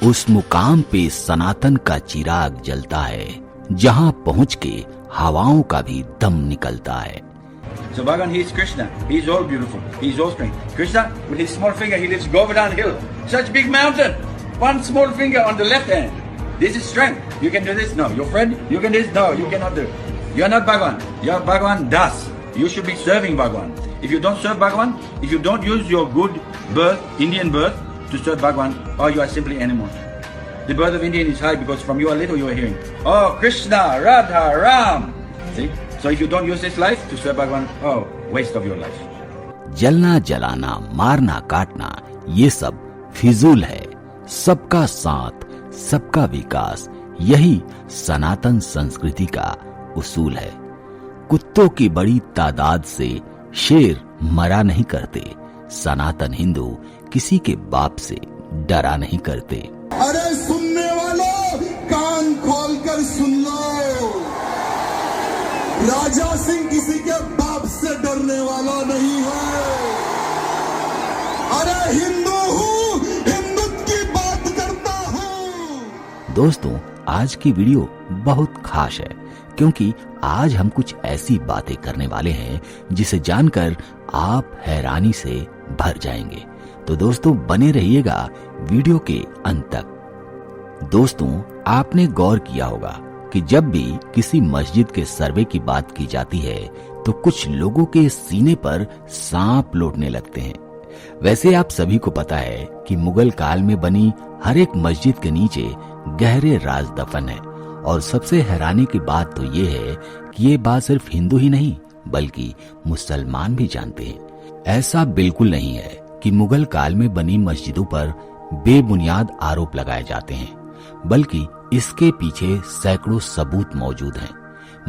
उस मुकाम पे सनातन का चिराग जलता है जहां पहुंच के हवाओं का भी दम निकलता है। So Bhagavan, he is Krishna. He is all beautiful. He is all strength. Krishna, with his small finger, he lifts Govardhan hill. Such big mountain. One small finger on the left hand. This is strength. You can do this? No. Your friend? You can do this? No. You cannot do it. You are not Bhagavan. You are Bhagavan Das. You should be serving Bhagavan. If you don't serve Bhagavan, if you don't use your good birth, Indian birth, to serve Bhagavan, or you are simply animals. The birth of Indian is high because from you are little you are hearing, oh, Krishna, Radha, Ram. See? So if you don't use this life to serve Bhagavan, oh, waste of your life. जलना जलाना, मारना काटना, ये सब फिजूल है। सबका साथ, सबका विकास, यही सनातन संस्कृति का उसूल है। कुत्तों की बड़ी तादाद से शेर मरा नहीं करते। सनातन हिंदू किसी के बाप से डरा नहीं करते। अरे सुनने वालों, कान खोलकर सुन लो। राजा सिंह किसी के बाप से डरने वाला नहीं है। अरे हिंदू हूँ, हिंदुत्व की बात करता हूँ। दोस्तों, आज की वीडियो बहुत खास है क्योंकि आज हम कुछ ऐसी बातें करने वाले हैं जिसे जानकर आप हैरानी से भर जाएंगे। तो दोस्तों, बने रहिएगा वीडियो के अंत तक। दोस्तों, आपने गौर किया होगा कि जब भी किसी मस्जिद के सर्वे की बात की जाती है तो कुछ लोगों के सीने पर सांप लौटने लगते हैं। वैसे आप सभी को पता है कि मुगल काल में बनी हर एक मस्जिद के नीचे गहरे राज दफन है। और सबसे हैरानी की बात तो ये है कि ये बात सिर्फ हिंदू ही नहीं बल्कि मुसलमान भी जानते हैं। ऐसा बिल्कुल नहीं है कि मुगल काल में बनी मस्जिदों पर बेबुनियाद आरोप लगाए जाते हैं, बल्कि इसके पीछे सैकड़ों सबूत मौजूद हैं।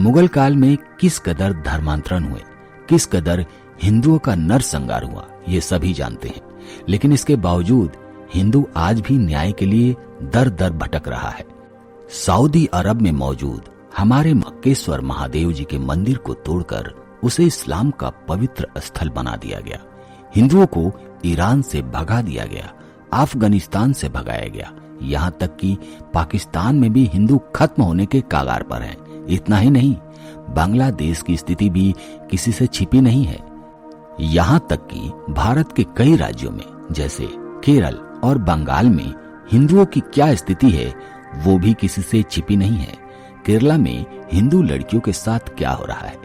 मुगल काल में किस कदर धर्मांतरण हुए, किस कदर हिंदुओं का नरसंहार हुआ, ये सभी जानते हैं। लेकिन इसके बावजूद हिंदू आज भी न्याय के लिए दर दर भटक रहा है। सऊदी अरब में मौजूद हमारे मक्केश्वर महादेव जी के मंदिर को तोड़कर उसे इस्लाम का पवित्र स्थल बना दिया गया। हिंदुओं को ईरान से भगा दिया गया, अफगानिस्तान से भगाया गया, यहाँ तक कि पाकिस्तान में भी हिंदू खत्म होने के कागार पर हैं। इतना ही नहीं, बांग्लादेश की स्थिति भी किसी से छिपी नहीं है। यहाँ तक कि भारत के कई राज्यों में जैसे केरल और बंगाल में हिंदुओं की क्या स्थिति है वो भी किसी से छिपी नहीं है। केरला में हिंदू लड़कियों के साथ क्या हो रहा है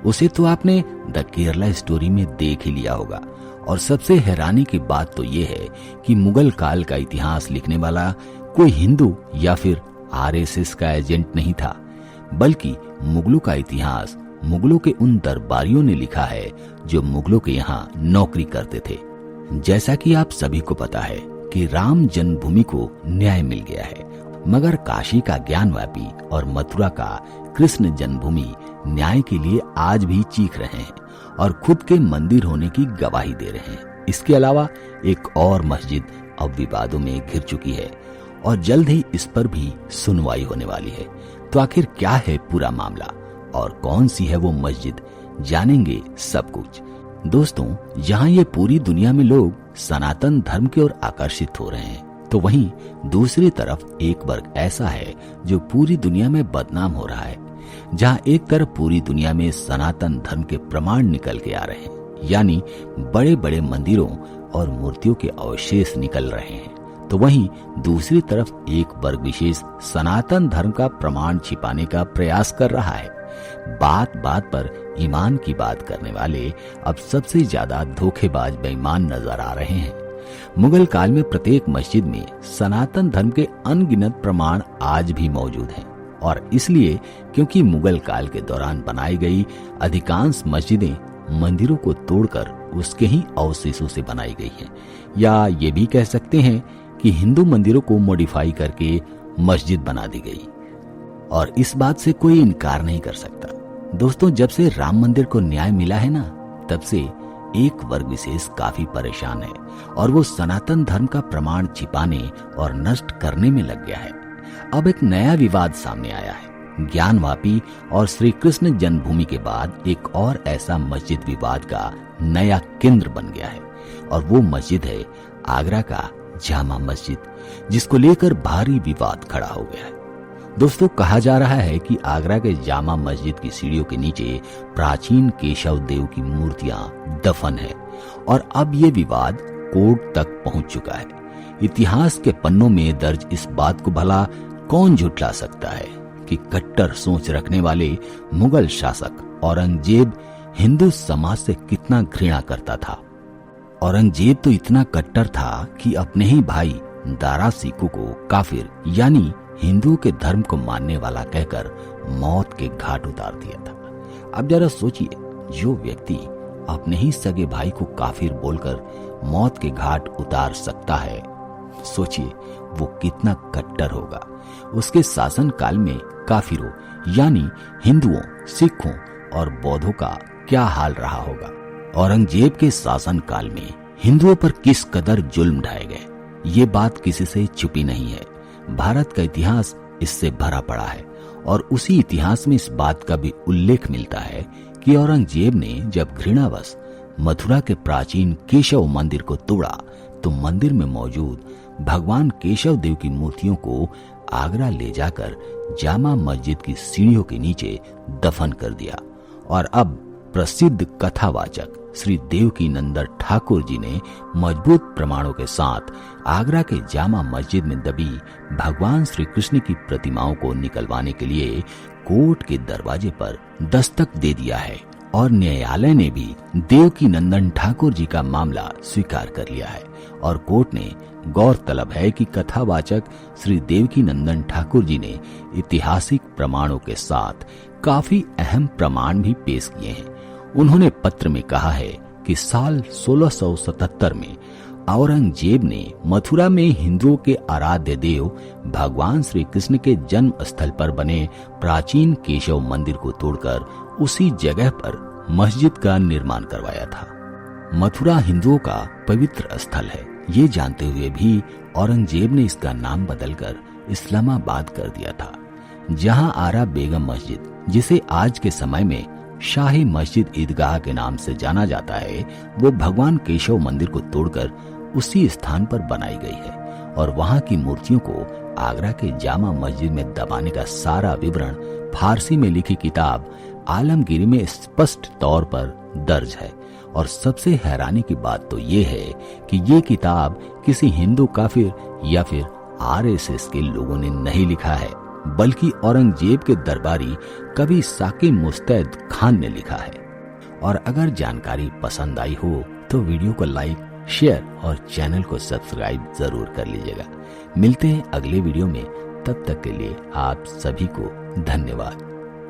उसे तो आपने द केरला स्टोरी में देख ही लिया होगा। और सबसे हैरानी की बात तो ये है कि मुगल काल का इतिहास लिखने वाला कोई हिंदू या फिर आरएसएस का एजेंट नहीं था, बल्कि मुगलों का इतिहास मुगलों के उन दरबारियों ने लिखा है जो मुगलों के यहाँ नौकरी करते थे। जैसा कि आप सभी को पता है कि राम जन्मभूमि को न्याय मिल गया है, मगर काशी का ज्ञानवापी और मथुरा का कृष्ण जन्मभूमि न्याय के लिए आज भी चीख रहे हैं और खुद के मंदिर होने की गवाही दे रहे हैं। इसके अलावा एक और मस्जिद अब विवादों में घिर चुकी है और जल्द ही इस पर भी सुनवाई होने वाली है। तो आखिर क्या है पूरा मामला और कौन सी है वो मस्जिद, जानेंगे सब कुछ। दोस्तों, जहां ये पूरी दुनिया में लोग सनातन धर्म की ओर आकर्षित हो रहे हैं, तो वहीं दूसरी तरफ एक वर्ग ऐसा है जो पूरी दुनिया में बदनाम हो रहा है। जहां एक तरफ पूरी दुनिया में सनातन धर्म के प्रमाण निकल के आ रहे हैं, यानी बड़े बड़े मंदिरों और मूर्तियों के अवशेष निकल रहे हैं, तो वहीं दूसरी तरफ एक वर्ग विशेष सनातन धर्म का प्रमाण छिपाने का प्रयास कर रहा है। बात बात पर ईमान की बात करने वाले अब सबसे ज्यादा धोखेबाज बेईमान नजर आ रहे हैं। मुगल काल में प्रत्येक मस्जिद में सनातन धर्म के अनगिनत प्रमाण आज भी मौजूद हैं, और इसलिए क्योंकि मुगल काल के दौरान बनाई गई अधिकांश मस्जिदें मंदिरों को तोड़कर उसके ही अवशेषों से बनाई गई हैं, या ये भी कह सकते हैं कि हिंदू मंदिरों को मॉडिफाई करके मस्जिद बना दी गई। और इस बात से कोई इनकार नहीं कर सकता। दोस्तों, जब से राम मंदिर को न्याय मिला है ना, तब से एक वर्ग विशेष काफी परेशान है और वो सनातन धर्म का प्रमाण छिपाने और नष्ट करने में लग गया है। अब एक नया विवाद सामने आया है। ज्ञानवापी और श्री कृष्ण जन्मभूमि के बाद एक और ऐसा मस्जिद विवाद का नया केंद्र बन गया है, और वो मस्जिद है आगरा का जामा मस्जिद, जिसको लेकर भारी विवाद खड़ा हो गया है। दोस्तों, कहा जा रहा है कि आगरा के जामा मस्जिद की सीढ़ियों के नीचे प्राचीन केशव देव की मूर्तियां दफन है और अब ये विवाद कोर्ट तक पहुंच चुका है। इतिहास के पन्नों में दर्ज इस बात को भला कौन झुठला सकता है कि कट्टर सोच रखने वाले मुगल शासक औरंगजेब हिंदू समाज से कितना घृणा करता था। औरंगजेब तो इतना कट्टर था कि अपने ही भाई दारा सिक्कू को काफिर यानी हिंदुओं के धर्म को मानने वाला कहकर मौत के घाट उतार दिया था। अब जरा सोचिए, जो व्यक्ति अपने ही सगे भाई को काफिर बोलकर मौत के घाट उतार सकता है, सोचिए वो कितना कट्टर होगा। उसके शासन काल में काफिरों यानी हिंदुओं, सिखों और बौद्धों का क्या हाल रहा होगा। औरंगजेब के शासन काल में हिंदुओं पर किस कदर जुल्म ढाए गए, ये बात किसी से छुपी नहीं है। भारत का इतिहास इससे भरा पड़ा है और उसी इतिहास में इस बात का भी उल्लेख मिलता है कि औरंगजेब ने जब घृणावश मथुरा के प्राचीन केशव मंदिर को तोड़ा तो मंदिर में मौजूद भगवान केशव देव की मूर्तियों को आगरा ले जाकर जामा मस्जिद की सीढ़ियों के नीचे दफन कर दिया। और अब प्रसिद्ध कथावाचक श्री देवकी नंदन ठाकुर जी ने मजबूत प्रमाणों के साथ आगरा के जामा मस्जिद में दबी भगवान श्री कृष्ण की प्रतिमाओं को निकलवाने के लिए कोर्ट के दरवाजे पर दस्तक दे दिया है और न्यायालय ने भी देवकी नंदन ठाकुर जी का मामला स्वीकार कर लिया है। और कोर्ट ने गौरतलब है कि कथावाचक श्री देवकी नंदन ठाकुर जी ने ऐतिहासिक प्रमाणों के साथ काफी अहम प्रमाण भी पेश किए हैं। उन्होंने पत्र में कहा है कि साल 1677 में औरंगजेब ने मथुरा में हिंदुओं के आराध्य देव भगवान श्री कृष्ण के जन्म स्थल पर बने प्राचीन केशव मंदिर को तोड़कर उसी जगह पर मस्जिद का निर्माण करवाया था। मथुरा हिंदुओं का पवित्र स्थल है, ये जानते हुए भी औरंगजेब ने इसका नाम बदलकर इस्लामाबाद कर दिया था। जहां आरा बेगम मस्जिद, जिसे आज के समय में शाही मस्जिद ईदगाह के नाम से जाना जाता है, वो भगवान केशव मंदिर को तोड़कर उसी स्थान पर बनाई गई है और वहां की मूर्तियों को आगरा के जामा मस्जिद में दबाने का सारा विवरण फारसी में लिखी किताब आलमगीरी में स्पष्ट तौर पर दर्ज है। और सबसे हैरानी की बात तो ये है कि ये किताब किसी हिंदू काफिर या फिर आरएसएस के लोगों ने नहीं लिखा है, बल्कि औरंगजेब के दरबारी कवि साकी मुस्तैद खान ने लिखा है। और अगर जानकारी पसंद आई हो तो वीडियो को लाइक, शेयर और चैनल को सब्सक्राइब जरूर कर लीजिएगा। मिलते हैं अगले वीडियो में, तब तक के लिए आप सभी को धन्यवाद।